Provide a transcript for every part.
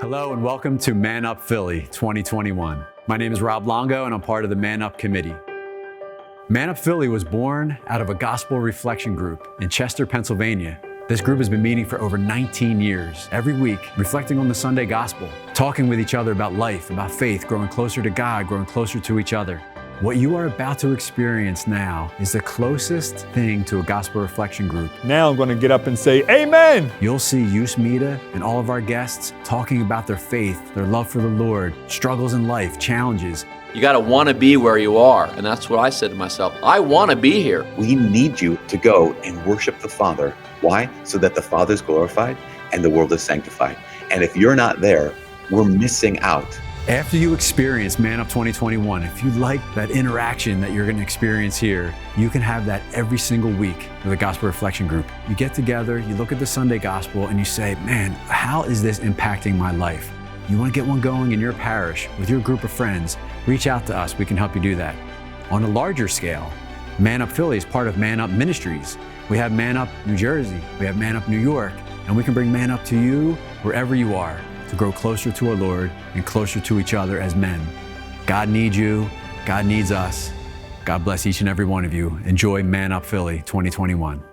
Hello and welcome to Man Up Philly 2021. My name is Rob Longo and I'm part of the Man Up Committee. Man Up Philly was born out of a gospel reflection group in Chester, Pennsylvania. This group has been meeting for over 19 years, every week, reflecting on the Sunday gospel, talking with each other about life, about faith, growing closer to God, growing closer to each other. What you are about to experience now is the closest thing to a gospel reflection group. Now I'm going to get up and say, Amen! You'll see Yus Mita and all of our guests talking about their faith, their love for the Lord, struggles in life, challenges. You got to want to be where you are. And that's what I said to myself. I want to be here. We need you to go and worship the Father. Why? So that the Father is glorified and the world is sanctified. And if you're not there, we're missing out. After you experience Man Up 2021, if you like that interaction that you're going to experience here, you can have that every single week with a gospel reflection group. You get together, you look at the Sunday gospel, and you say, man, how is this impacting my life? You want to get one going in your parish with your group of friends, reach out to us. We can help you do that. On a larger scale, Man Up Philly is part of Man Up Ministries. We have Man Up New Jersey, we have Man Up New York, and we can bring Man Up to you wherever you are, to grow closer to our Lord and closer to each other as men. God needs you. God needs us. God bless each and every one of you. Enjoy Man Up Philly 2021.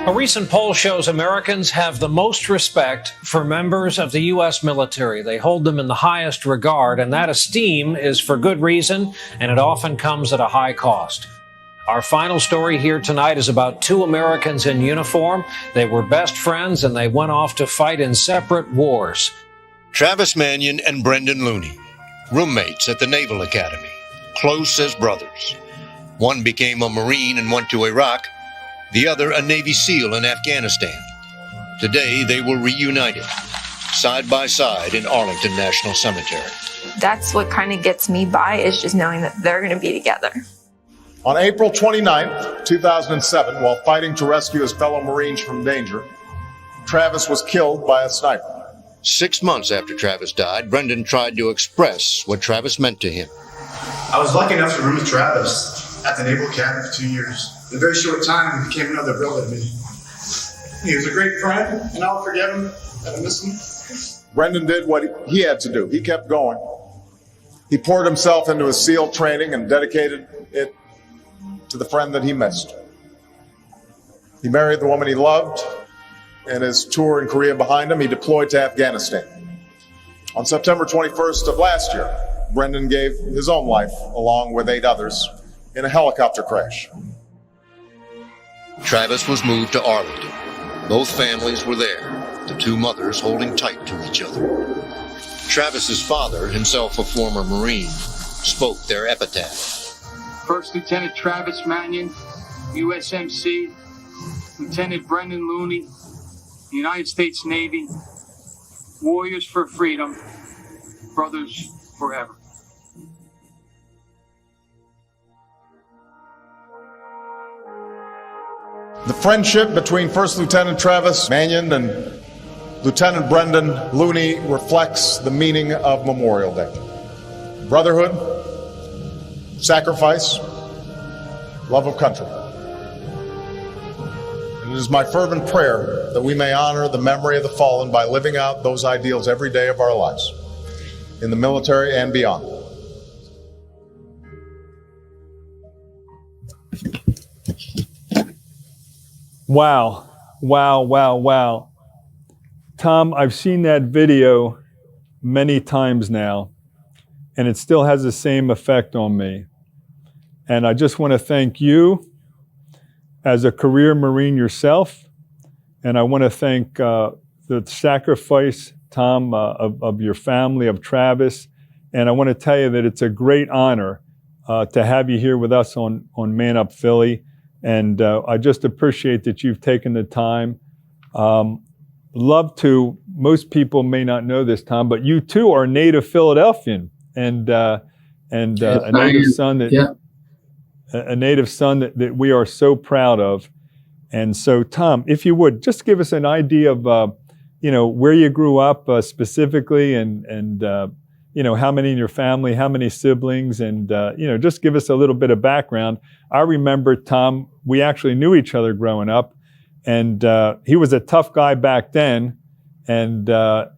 A recent poll shows Americans have the most respect for members of the U.S. military. They hold them in the highest regard, and that esteem is for good reason, and it often comes at a high cost. Our final story here tonight is about two Americans in uniform. They were best friends, and they went off to fight in separate wars. Travis Manion and Brendan Looney, roommates at the Naval Academy, close as brothers. One became a Marine and went to Iraq, the other a Navy SEAL in Afghanistan. Today, they were reunited, side by side in Arlington National Cemetery. That's what kind of gets me by, is just knowing that they're going to be together. On April 29, 2007, while fighting to rescue his fellow Marines from danger, Travis was killed by a sniper. 6 months after Travis died, Brendan tried to express what Travis meant to him. I was lucky enough to room with Travis at the Naval Academy for 2 years. In a very short time, he became another brother to me. He was a great friend, and I'll forgive him, and I miss him. Brendan did what he had to do. He kept going. He poured himself into his SEAL training and dedicated it to the friend that he missed. He married the woman he loved, and his tour in Korea behind him, he deployed to Afghanistan. On September 21st of last year, Brendan gave his own life, along with 8 others, in a helicopter crash. Travis was moved to Arlington. Both families were there, the two mothers holding tight to each other. Travis's father, himself a former Marine, spoke their epitaph. First Lieutenant Travis Manion, USMC, Lieutenant Brendan Looney, United States Navy, warriors for freedom, brothers forever. The friendship between First Lieutenant Travis Manion and Lieutenant Brendan Looney reflects the meaning of Memorial Day. Brotherhood, sacrifice, love of country. And it is my fervent prayer that we may honor the memory of the fallen by living out those ideals every day of our lives, in the military and beyond. Wow, wow, wow, wow. Tom, I've seen that video many times now, and it still has the same effect on me. And I just want to thank you as a career Marine yourself, and I want to thank the sacrifice, Tom, of your family, of Travis, and I want to tell you that it's a great honor to have you here with us on Man Up Philly. And I just appreciate that you've taken the time. Love to, most people may not know this, Tom, but you too are a native Philadelphian and a native son that a native son that we are so proud of. And so, Tom, if you would, just give us an idea of, where you grew up specifically and how many in your family, how many siblings, and, just give us a little bit of background. I remember, Tom, we actually knew each other growing up, and he was a tough guy back then, and,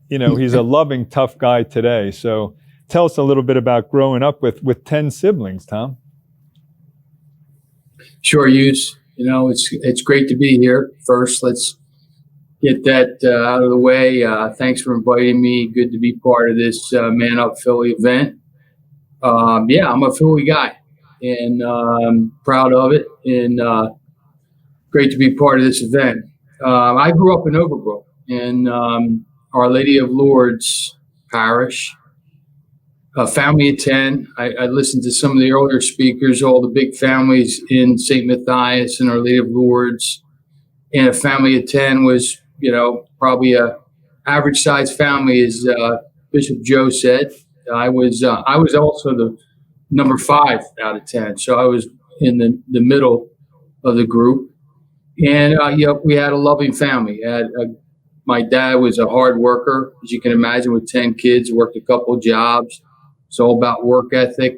he's a loving, tough guy today. So tell us a little bit about growing up with 10 siblings, Tom. Sure, Hughes. It's great to be here. First, let's get that out of the way. Thanks for inviting me. Good to be part of this Man Up Philly event. I'm a Philly guy, and I'm proud of it, and great to be part of this event. I grew up in Overbrook in Our Lady of Lourdes Parish. A family of 10. I listened to some of the earlier speakers, all the big families in St. Matthias and Our Lady of Lourdes. And a family of 10 was, probably a average size family, as Bishop Joe said. I was also the number 5 out of 10. So I was in the middle of the group. And, we had a loving family. My dad was a hard worker, as you can imagine, with 10 kids, worked a couple of jobs. It's all about work ethic.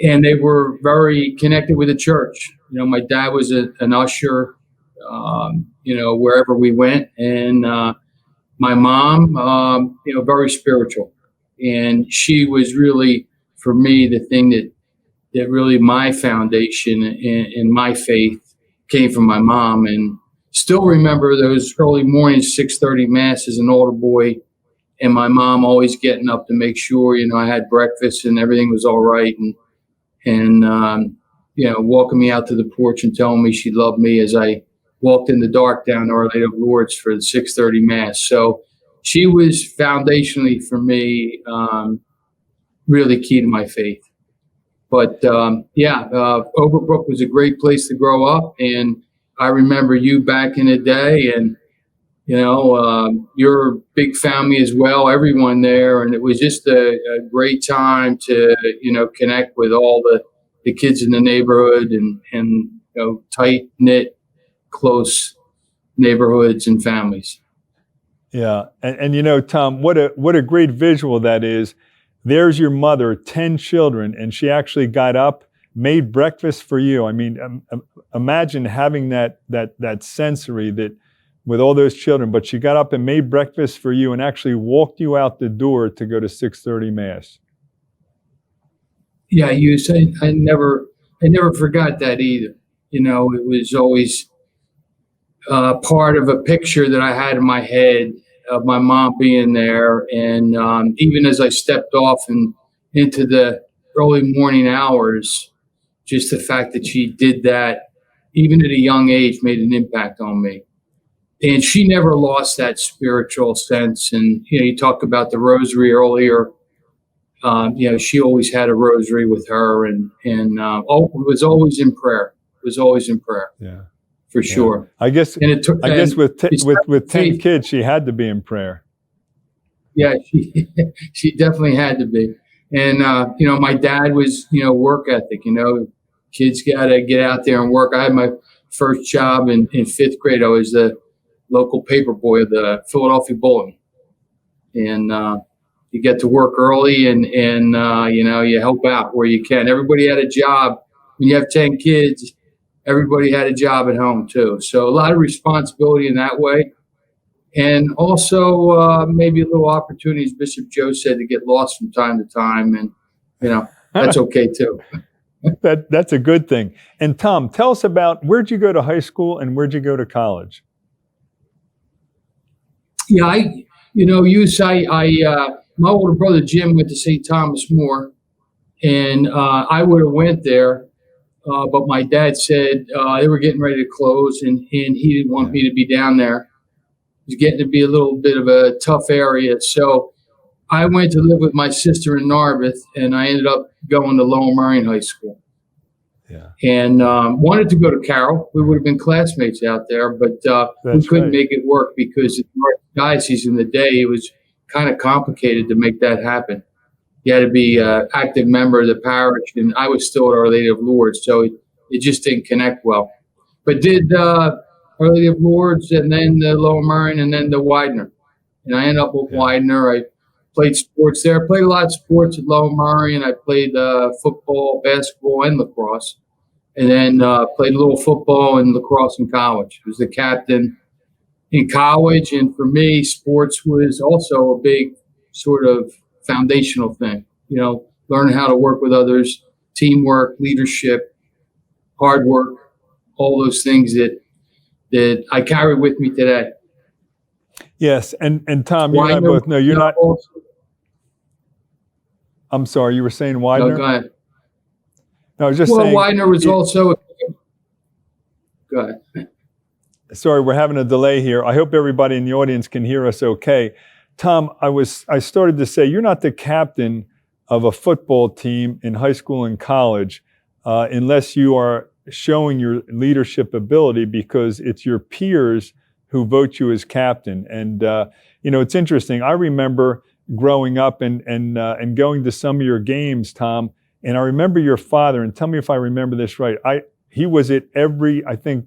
And they were very connected with the church. My dad was an usher, wherever we went. And my mom, very spiritual. And she was really, for me, the thing that really my foundation in my faith came from my mom. And still remember those early mornings, 6:30 Mass as an older boy. And my mom always getting up to make sure, I had breakfast and everything was all right. And walking me out to the porch and telling me she loved me as I walked in the dark down to Our Lady of Lourdes for the 6:30 Mass. So she was foundationally for me, really key to my faith. But Overbrook was a great place to grow up. And I remember you back in the day, and your big family as well, everyone there. And it was just a great time to, connect with all the kids in the neighborhood and tight knit, close neighborhoods and families. Yeah. And Tom, what a great visual that is. There's your mother, 10 children, and she actually got up, made breakfast for you. I mean, imagine having that sensory that, with all those children, but she got up and made breakfast for you and actually walked you out the door to go to 6:30 Mass. Yeah, I never forgot that either. It was always part of a picture that I had in my head of my mom being there. And even as I stepped off and into the early morning hours, just the fact that she did that, even at a young age, made an impact on me. And she never lost that spiritual sense. And, you talked about the rosary earlier. She always had a rosary with her and was always in prayer. Yeah. For sure. I guess with 10 kids, she had to be in prayer. Yeah, she definitely had to be. And, my dad was, work ethic, kids got to get out there and work. I had my first job in 5th grade. I was the local paper boy of the Philadelphia Bulletin. And you get to work early and you help out where you can. Everybody had a job. When you have 10 kids, everybody had a job at home too. So a lot of responsibility in that way. And also maybe a little opportunities, Bishop Joe said, to get lost from time to time. And, that's okay too. That's a good thing. And Tom, tell us about, where'd you go to high school and where'd you go to college? Yeah, my older brother Jim went to St. Thomas More, and I would have went there, but my dad said they were getting ready to close, and he didn't want me to be down there. It was getting to be a little bit of a tough area, so I went to live with my sister in Narberth, and I ended up going to Lower Merion High School. Yeah. And wanted to go to Carroll. We would have been classmates out there, but we couldn't make it work because in the diocese in the day, it was kind of complicated to make that happen. you had to be an active member of the parish, and I was still at Our Lady of Lourdes, so it just didn't connect well. But did Our Lady of Lourdes, and then the Lower Marion, and then the Widener. And I ended up with Widener. I played sports there. I played a lot of sports at Lower Marion. I played football, basketball, and lacrosse. And then played a little football and lacrosse in college. I was the captain in college. And for me, sports was also a big sort of foundational thing. You know, learning how to work with others, teamwork, leadership, hard work, all those things that I carry with me today. Yes, and Tom, you and I both know you're not. I'm sorry, you were saying Widener? No, go ahead. No, I was just saying. Widener was also. Go ahead. Sorry, we're having a delay here. I hope everybody in the audience can hear us okay. Tom, I started to say you're not the captain of a football team in high school and college unless you are showing your leadership ability, because it's your peers who vote you as captain. And you know, it's interesting. I remember growing up and going to some of your games, Tom, and I remember your father, and tell me if I remember this right. He was at every, I think,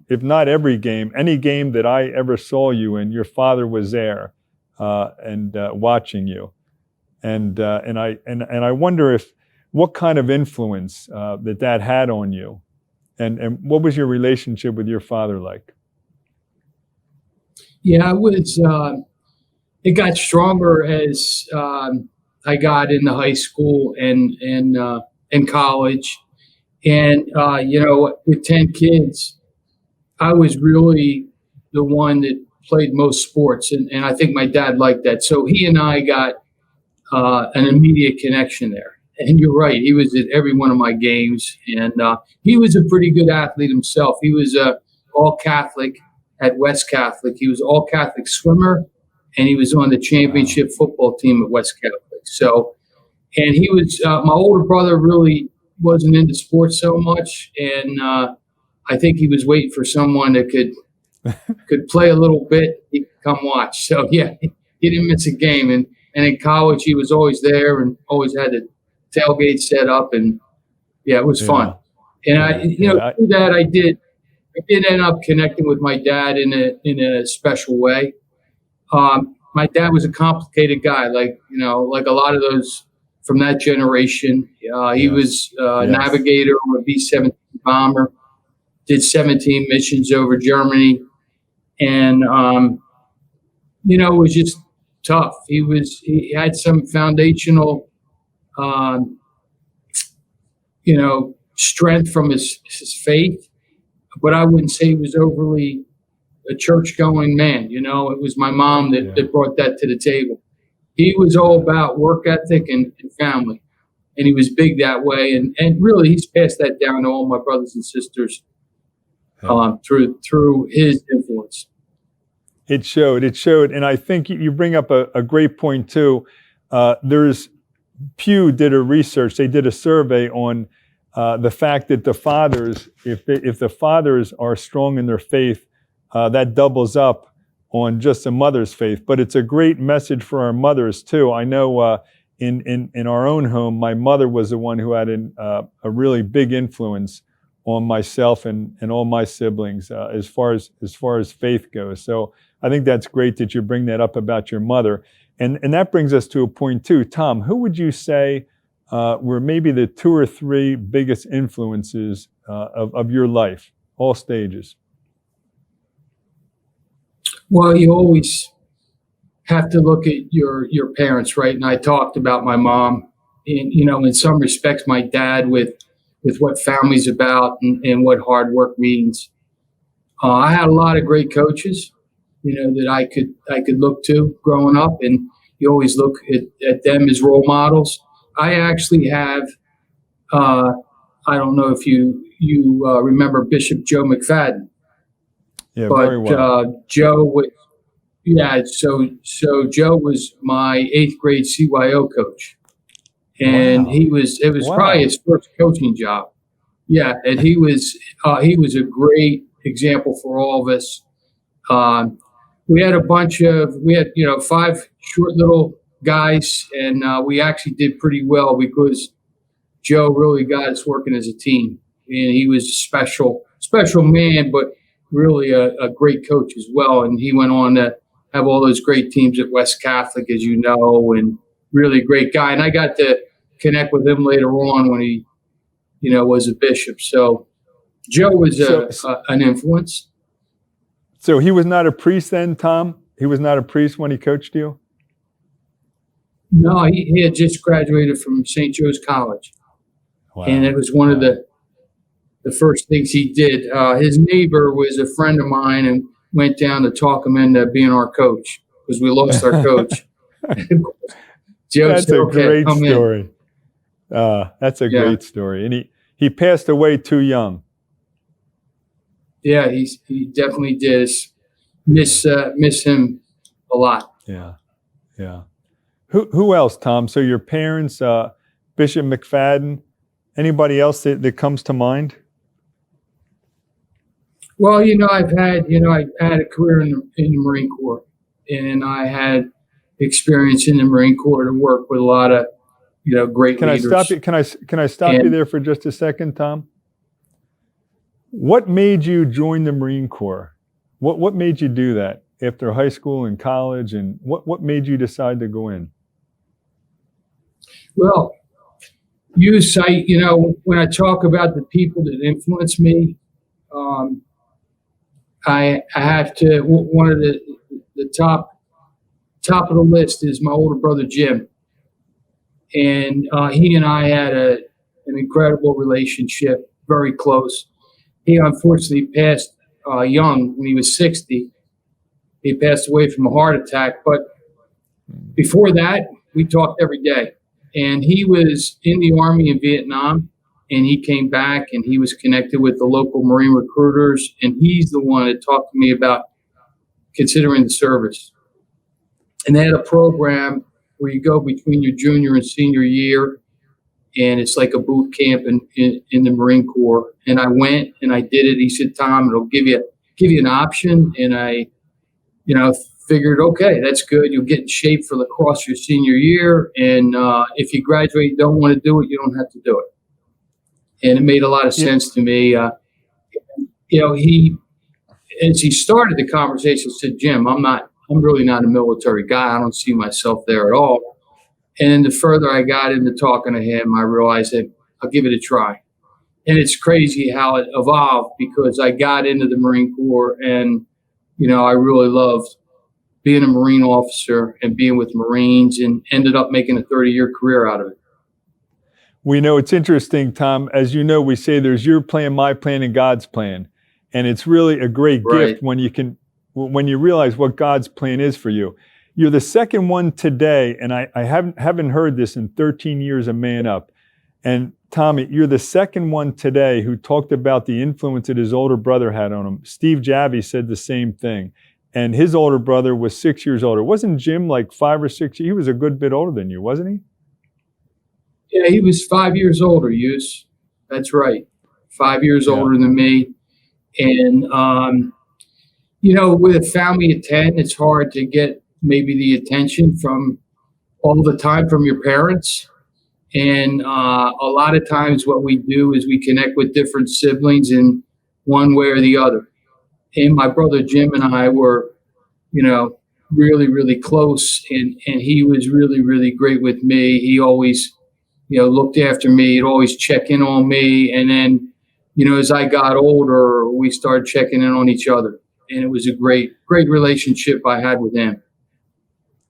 if not every game, any game that I ever saw you in, your father was there and watching you. And I wonder what kind of influence that had on you, and what was your relationship with your father like? Yeah, it got stronger as I got into high school and college. And, you know, with 10 kids, I was really the one that played most sports. And I think my dad liked that. So he and I got an immediate connection there. And you're right. He was at every one of my games. And he was a pretty good athlete himself. He was all Catholic at West Catholic. He was all Catholic swimmer, and he was on the championship football team at West Catholic. So, and he was, my older brother really wasn't into sports so much. And I think he was waiting for someone that could play a little bit. He could come watch. So yeah, he didn't miss a game. And in college, he was always there and always had the tailgate set up. And yeah, it was fun. And through that, I did end up connecting with my dad in a special way. My dad was a complicated guy, like a lot of those from that generation. He was a navigator on a B-17 bomber, did 17 missions over Germany, and it was just tough. He had some foundational, strength from his faith. But I wouldn't say he was overly a church-going man. You know, it was my mom that brought that to the table. He was all about work ethic and family, and he was big that way. And really, he's passed that down to all my brothers and sisters through his influence. It showed, and I think you bring up a great point too. Pew did a research. They did a survey on the fact that the fathers, if the fathers are strong in their faith, that doubles up on just a mother's faith. But it's a great message for our mothers too. I know in our own home, my mother was the one who had a really big influence on myself and all my siblings as far as faith goes. So I think that's great that you bring that up about your mother. And that brings us to a point too. Tom, who would you say were maybe the 2 or 3 biggest influences of your life, all stages? Well, you always have to look at your parents, right? And I talked about my mom, and in some respects, my dad with what family's about and what hard work means. I had a lot of great coaches, that I could look to growing up, and you always look at them as role models. I actually have, I don't know if you remember Bishop Joe McFadden. Yeah, but very well. Joe was, so Joe was my 8th grade CYO coach. And it was probably his first coaching job. Yeah, and he was a great example for all of us. We had 5 short little guys, and we actually did pretty well because Joe really got us working as a team, and he was a special man, but really a great coach as well. And he went on to have all those great teams at West Catholic, as you know, and really a great guy. And I got to connect with him later on when he, was a bishop. So Joe was an influence. So he was not a priest then, Tom? He was not a priest when he coached you? No, he had just graduated from St. Joe's College. Wow. And it was one of the first things he did. His neighbor was a friend of mine and went down to talk him into being our coach because we lost our coach. Joe That's said, a okay, great come story. That's a great story. And he passed away too young. Yeah, he definitely did. Miss him a lot. Yeah. Who else, Tom? So your parents, Bishop McFadden, anybody else that comes to mind? Well, I've had a career in the Marine Corps, and I had experience in the Marine Corps to work with a lot of great leaders. Can I stop you? Can I stop you there for just a second, Tom? What made you join the Marine Corps? What made you do that after high school and college, and what made you decide to go in? Well, you cite, when I talk about the people that influenced me, I have to, one of the top of the list is my older brother, Jim. And he and I had an incredible relationship, very close. He unfortunately passed young when he was 60. He passed away from a heart attack. But before that, we talked every day. And he was in the Army in Vietnam, and he came back, and he was connected with the local Marine recruiters, and he's the one that talked to me about considering the service. And they had a program where you go between your junior and senior year, and it's like a boot camp in the Marine Corps. And I went and I did it. He said, Tom, it'll give you an option. And I, figured, okay, that's good. You'll get in shape for lacrosse your senior year. And if you graduate, you don't want to do it, you don't have to do it. And it made a lot of sense to me. As he started the conversation, said, Jim, I'm really not a military guy. I don't see myself there at all. And the further I got into talking to him, I realized that I'll give it a try. And it's crazy how it evolved because I got into the Marine Corps and, I really loved being a Marine officer and being with Marines and ended up making a 30-year career out of it. We know it's interesting, Tom. As you know, we say there's your plan, my plan, and God's plan. And it's really a great gift when you realize what God's plan is for you. You're the second one today, and I haven't heard this in 13 years of Man Up. And Tommy, you're the second one today who talked about the influence that his older brother had on him. Steve Javi said the same thing. And his older brother was 6 years older. Wasn't Jim like 5 or 6? He was a good bit older than you, wasn't he? Yeah, he was 5 years older, Hughes. That's right. 5 years older than me. And, with a family of 10, it's hard to get maybe the attention from all the time from your parents. And a lot of times what we do is we connect with different siblings in one way or the other. And my brother Jim and I were, really, really close. And he was really, really great with me. He always, looked after me. He'd always check in on me. And then, as I got older, we started checking in on each other. And it was a great, great relationship I had with him.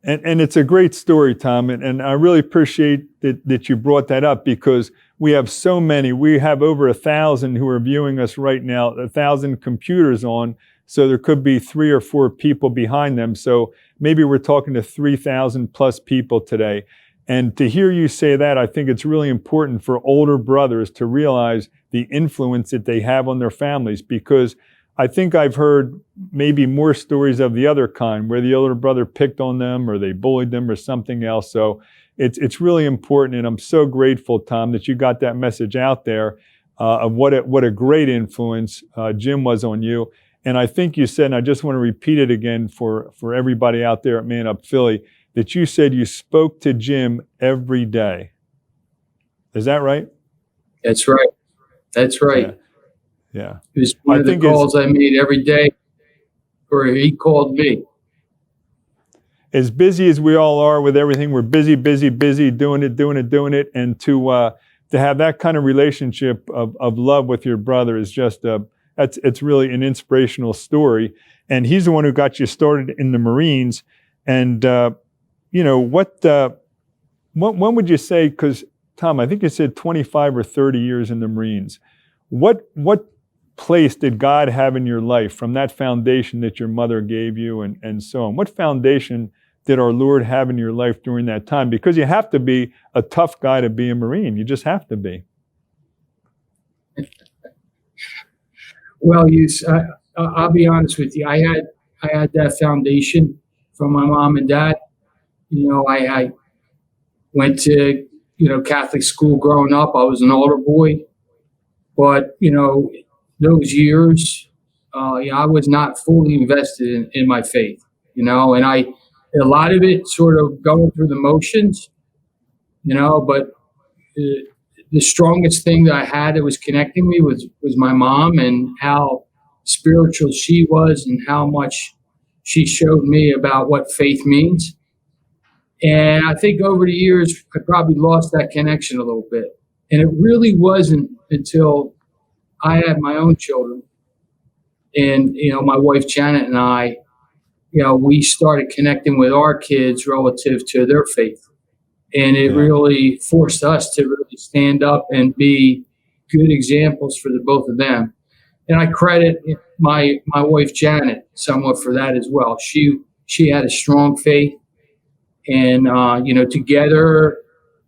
And it's a great story, Tom. And I really appreciate that you brought that up because we have so many. We have over 1,000 who are viewing us right now, 1,000 computers on. So there could be 3 or 4 people behind them. So maybe we're talking to 3,000 plus people today. And to hear you say that, I think it's really important for older brothers to realize the influence that they have on their families, because I think I've heard maybe more stories of the other kind where the older brother picked on them or they bullied them or something else. So it's really important. And I'm so grateful, Tom, that you got that message out there of what a great influence Jim was on you. And I think you said, and I just want to repeat it again for everybody out there at Man Up Philly, that you said you spoke to Jim every day. Is that right? That's right. That's right. Yeah. It was one of the calls I made every day, or he called me. As busy as we all are with everything, we're busy, doing it. And to have that kind of relationship of love with your brother is just, it's really an inspirational story. And he's the one who got you started in the Marines. And, when would you say, because Tom, I think you said 25 or 30 years in the Marines. What place did God have in your life from that foundation that your mother gave you and so on? What foundation did our Lord have in your life during that time? Because you have to be a tough guy to be a Marine. You just have to be. Well, I'll be honest with you. I had that foundation from my mom and dad. I went to, Catholic school growing up. I was an altar boy. But, those years, I was not fully invested in my faith, and a lot of it sort of going through the motions, but the strongest thing that I had that was connecting me was my mom, and how spiritual she was and how much she showed me about what faith means. And I think over the years, I probably lost that connection a little bit. And it really wasn't until I had my own children and, my wife Janet and I, we started connecting with our kids relative to their faith. And it really forced us to really stand up and be good examples for the both of them. And I credit my wife Janet somewhat for that as well. She had a strong faith, and together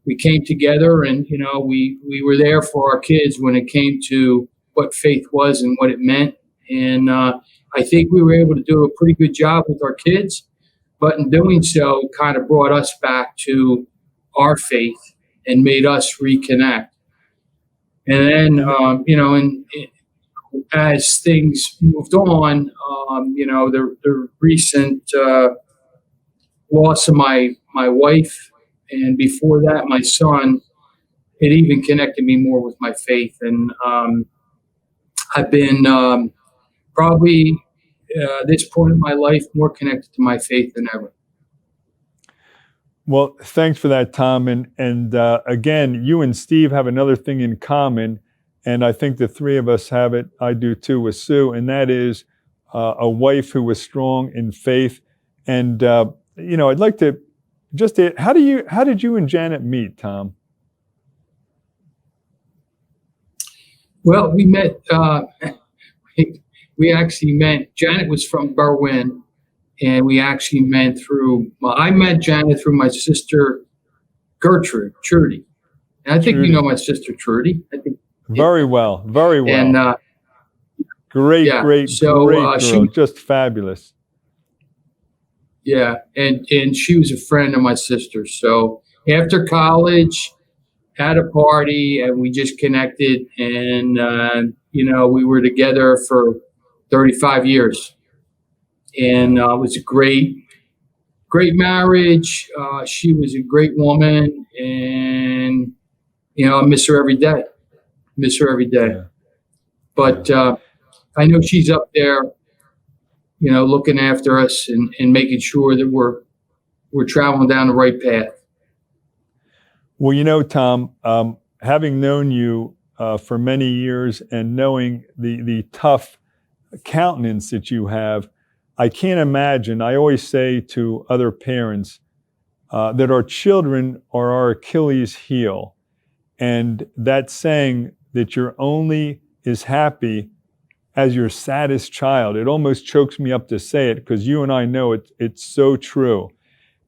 we came together, and we were there for our kids when it came to what faith was and what it meant. And I think we were able to do a pretty good job with our kids, but in doing so, it kind of brought us back to our faith and made us reconnect. And then, as things moved on, the recent loss of my wife, and before that, my son, it even connected me more with my faith. And I've been probably this point in my life more connected to my faith than ever. Well, thanks for that, Tom. And again, you and Steve have another thing in common, and I think the three of us have it. I do too with Sue, and that is a wife who was strong in faith. And I'd like to just how did you and Janet meet, Tom? Well, we met. We actually met. Janet was from Berwyn, and we actually met I met Janet through my sister Gertrude Trudy. And I think you know my sister Trudy. I think very well. And great girl, just fabulous. Yeah, and she was a friend of my sister. So after college, had a party, and we just connected, and we were together for 35 years, and it was a great marriage. She was a great woman, and I miss her every day. Yeah. But I know she's up there, looking after us and making sure that we're traveling down the right path. Well, Tom, having known you for many years and knowing the tough countenance that you have, I can't imagine. I always say to other parents that our children are our Achilles heel, and that saying that you're only as happy as your saddest child. It almost chokes me up to say it, because you and I know it's so true.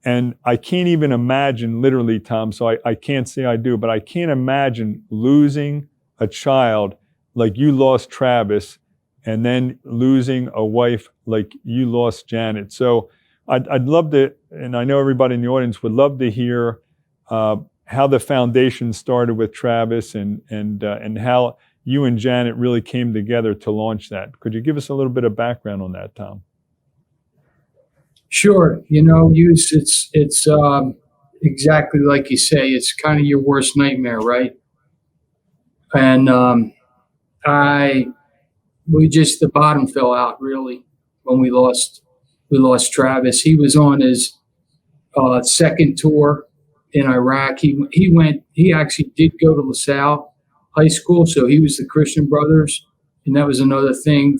And I can't even imagine, literally, Tom, so I can't say I do, but I can't imagine losing a child like you lost Travis, and then losing a wife like you lost Janet. So I'd love to, and I know everybody in the audience would love to hear how the foundation started with Travis, and how you and Janet really came together to launch that. Could you give us a little bit of background on that, Tom? Sure. Use it's exactly like you say. It's kind of your worst nightmare, right? And the bottom fell out really when we lost Travis. He was on his second tour in Iraq. He actually did go to LaSalle High School, so he was the Christian Brothers, and that was another thing,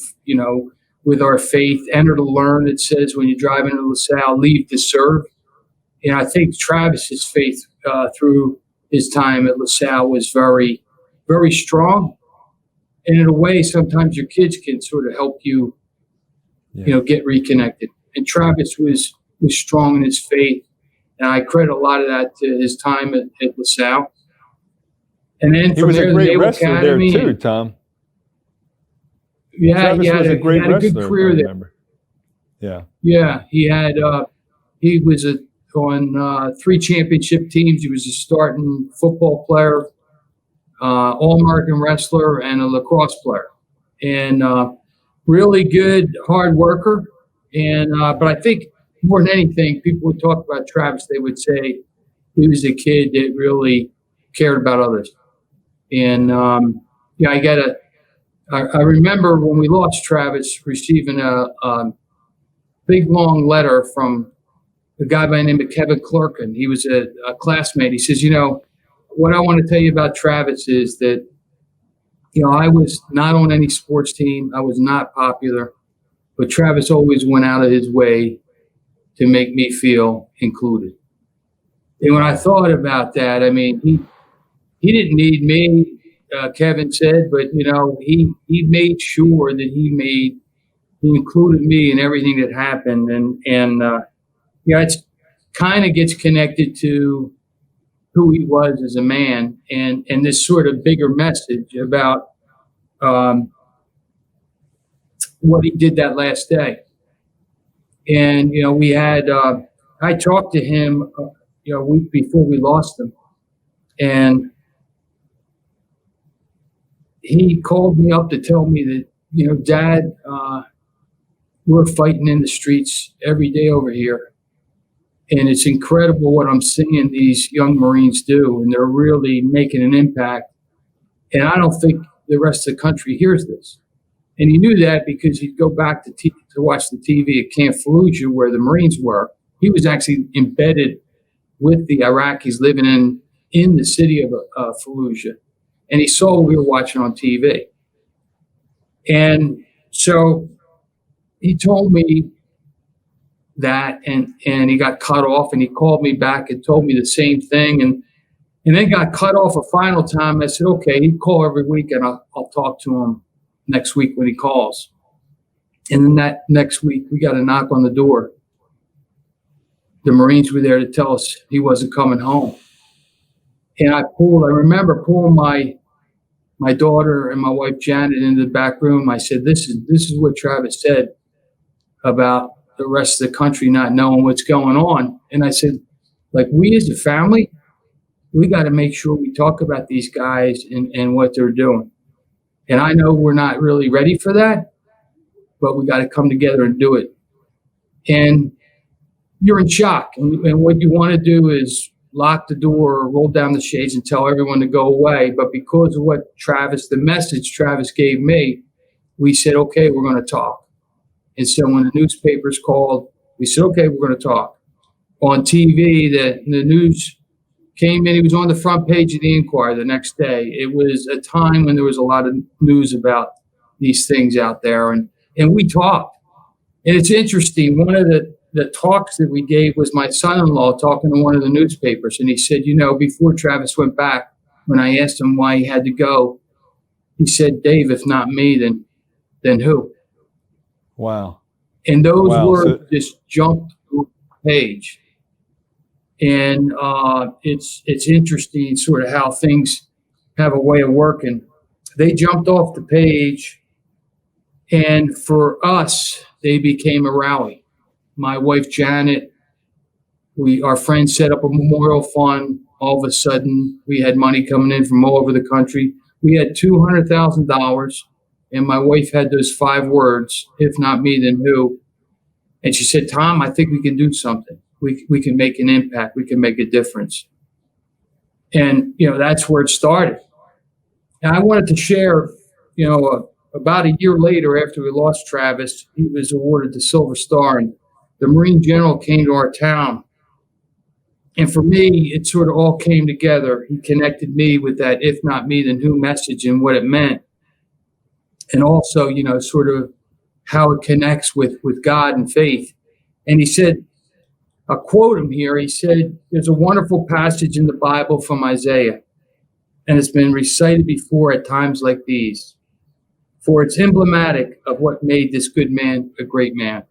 with our faith. Enter to learn, it says when you drive into LaSalle, leave to serve. And I think Travis's faith through his time at LaSalle was very, very strong. And in a way, sometimes your kids can sort of help you, get reconnected. And Travis was strong in his faith. And I credit a lot of that to his time at LaSalle. And then he was there, a great Naval wrestler Academy, there too, Tom. Yeah, Travis he had was a great had a good wrestler, career I there. remember. Yeah. Yeah, he was on 3 championship teams. He was a starting football player, All-American wrestler, and a lacrosse player, and really good hard worker. And but I think more than anything, people would talk about Travis. They would say he was a kid that really cared about others. And I remember when we lost Travis, receiving a big long letter from a guy by the name of Kevin Clerkin. He was a classmate. He says, what I want to tell you about Travis is that, I was not on any sports team. I was not popular, but Travis always went out of his way to make me feel included. And when I thought about that, I mean, he didn't need me, Kevin said, but, he made sure that he included me in everything that happened. And it's kind of gets connected to who he was as a man and this sort of bigger message about what he did that last day. And, we had, I talked to him, a week before we lost him. And he called me up to tell me that, Dad, we're fighting in the streets every day over here. And it's incredible what I'm seeing these young Marines do, and they're really making an impact. And I don't think the rest of the country hears this. And he knew that because he'd go back to watch the TV at Camp Fallujah where the Marines were. He was actually embedded with the Iraqis living in the city of Fallujah. And he saw what we were watching on TV. And so he told me that, and he got cut off, and he called me back and told me the same thing, and then got cut off a final time. I said, okay, he'd call every week, and I'll talk to him next week when he calls. And then that next week, we got a knock on the door. The Marines were there to tell us he wasn't coming home. And I remember pulling my daughter and my wife Janet into the back room. I said, this is what Travis said about the rest of the country not knowing what's going on. And I said, we as a family, we got to make sure we talk about these guys and what they're doing. And I know we're not really ready for that, but we got to come together and do it. And you're in shock. And what you want to do is lock the door, roll down the shades, and tell everyone to go away. But because of what the message Travis gave me, we said, okay, we're going to talk. And so when the newspapers called, we said, okay, we're going to talk. On TV, the news came in. He was on the front page of the Inquirer the next day. It was a time when there was a lot of news about these things out there. And we talked. And it's interesting. One of the talks that we gave was my son-in-law talking to one of the newspapers. And he said, before Travis went back, when I asked him why he had to go, he said, Dave, if not me, then who? Wow. And those words just jumped to the page. And it's interesting sort of how things have a way of working. They jumped off the page, and for us, they became a rally. My wife, Janet, our friends set up a memorial fund. All of a sudden, we had money coming in from all over the country. We had $200,000, and my wife had those 5 words, if not me, then who? And she said, Tom, I think we can do something. We can make an impact. We can make a difference. And, that's where it started. And I wanted to share, about a year later after we lost Travis, he was awarded the Silver Star, and the Marine General came to our town. And for me, it sort of all came together. He connected me with that "if not me, then who" message and what it meant. And also, sort of how it connects with God and faith. And he said, I'll quote him here. He said, there's a wonderful passage in the Bible from Isaiah, and it's been recited before at times like these. For it's emblematic of what made this good man a great man.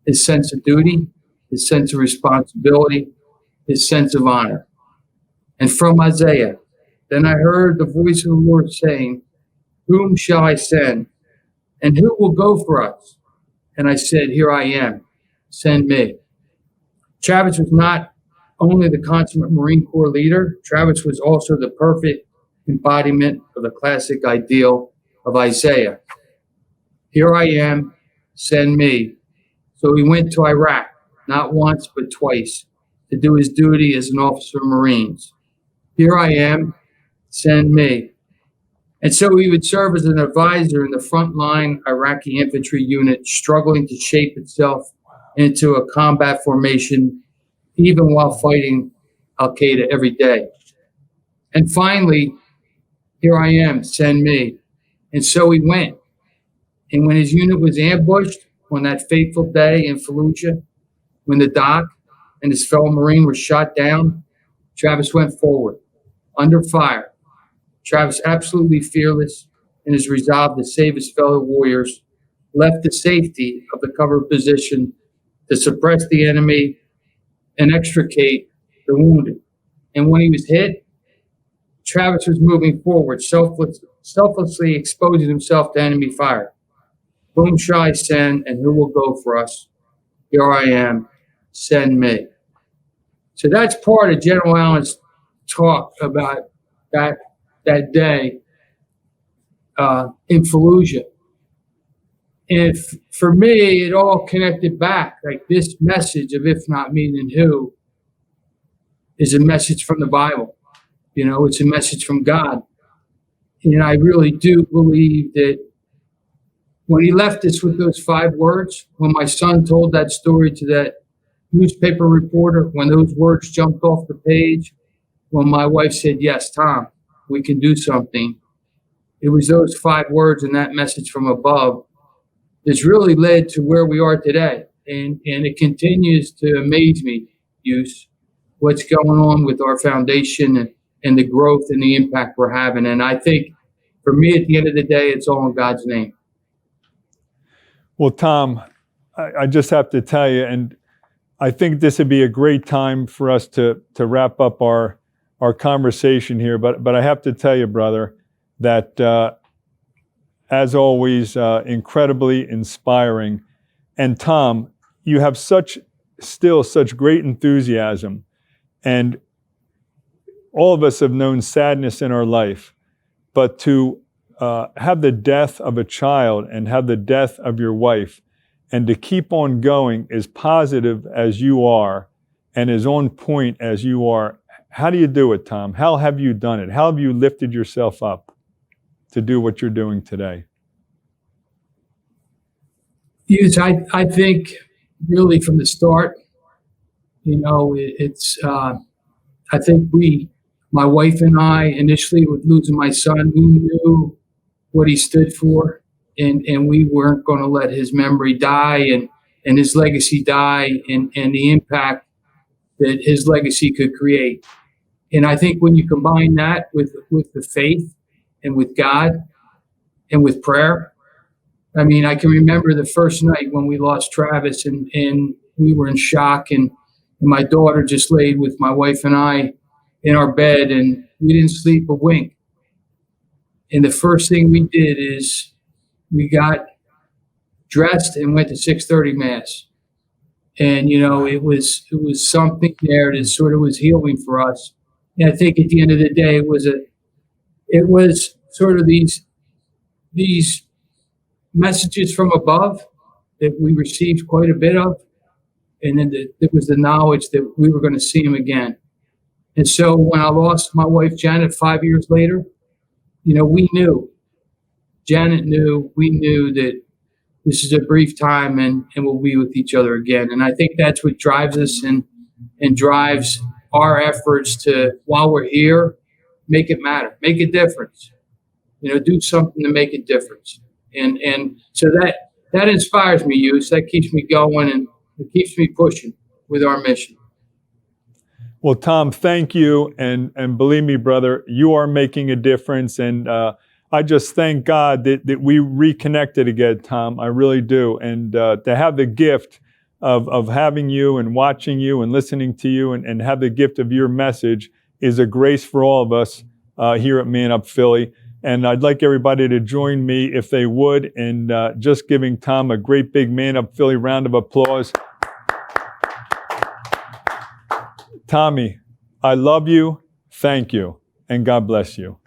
His sense of duty, his sense of responsibility, his sense of honor. And from Isaiah, then I heard the voice of the Lord saying, whom shall I send? And who will go for us? And I said, here I am, send me. Travis was not only the consummate Marine Corps leader, Travis was also the perfect embodiment of the classic ideal of Isaiah. Here I am, send me. So he went to Iraq, not once, but twice, to do his duty as an officer of Marines. Here I am, send me. And so he would serve as an advisor in the frontline Iraqi infantry unit, struggling to shape itself into a combat formation, even while fighting Al-Qaeda every day. And finally, here I am, send me. And so he went. And when his unit was ambushed on that fateful day in Fallujah, when the doc and his fellow Marine were shot down, Travis went forward, under fire. Travis, absolutely fearless in his resolve to save his fellow warriors, left the safety of the cover position to suppress the enemy and extricate the wounded. And when he was hit, Travis was moving forward, selflessly exposing himself to enemy fire. Whom shall I send, and who will go for us? Here I am, send me. So that's part of General Allen's talk about that day in Fallujah. And for me, it all connected back. Like this message of "if not me, then who" is a message from the Bible. It's a message from God. And I really do believe that when he left us with those 5 words, when my son told that story to that newspaper reporter, when those words jumped off the page, when my wife said, yes, Tom, we can do something, it was those 5 words and that message from above that's really led to where we are today. And it continues to amaze me, Hughes, what's going on with our foundation and the growth and the impact we're having. And I think for me, at the end of the day, it's all in God's name. Well, Tom, I just have to tell you, and I think this would be a great time for us to wrap up our conversation here. But I have to tell you, brother, that as always, incredibly inspiring. And Tom, you have such great enthusiasm. And all of us have known sadness in our life, but to have the death of a child and have the death of your wife, and to keep on going as positive as you are and as on point as you are. How do you do it, Tom? How have you done it? How have you lifted yourself up to do what you're doing today? Hughes, I think really from the start, it's I think my wife and I, initially with losing my son, we knew what he stood for, and we weren't going to let his memory die and his legacy die and the impact that his legacy could create. And I think when you combine that with the faith and with God and with prayer, I mean, I can remember the first night when we lost Travis and we were in shock, and my daughter just laid with my wife and I in our bed, and we didn't sleep a wink. And the first thing we did is we got dressed and went to 6:30 Mass. And, it was something there that sort of was healing for us. And I think at the end of the day, it was sort of these messages from above that we received quite a bit of. And then there was the knowledge that we were going to see him again. And so when I lost my wife, Janet, 5 years later, we knew, Janet knew, we knew that this is a brief time and we'll be with each other again. And I think that's what drives us and drives our efforts to, while we're here, make it matter, make a difference, do something to make a difference. And so that inspires me, Hughes. That keeps me going and it keeps me pushing with our mission. Well, Tom, thank you. And believe me, brother, you are making a difference. And I just thank God that we reconnected again, Tom. I really do. And to have the gift of having you and watching you and listening to you and have the gift of your message is a grace for all of us here at Man Up Philly. And I'd like everybody to join me, if they would, in just giving Tom a great big Man Up Philly round of applause. Tommy, I love you, thank you, and God bless you.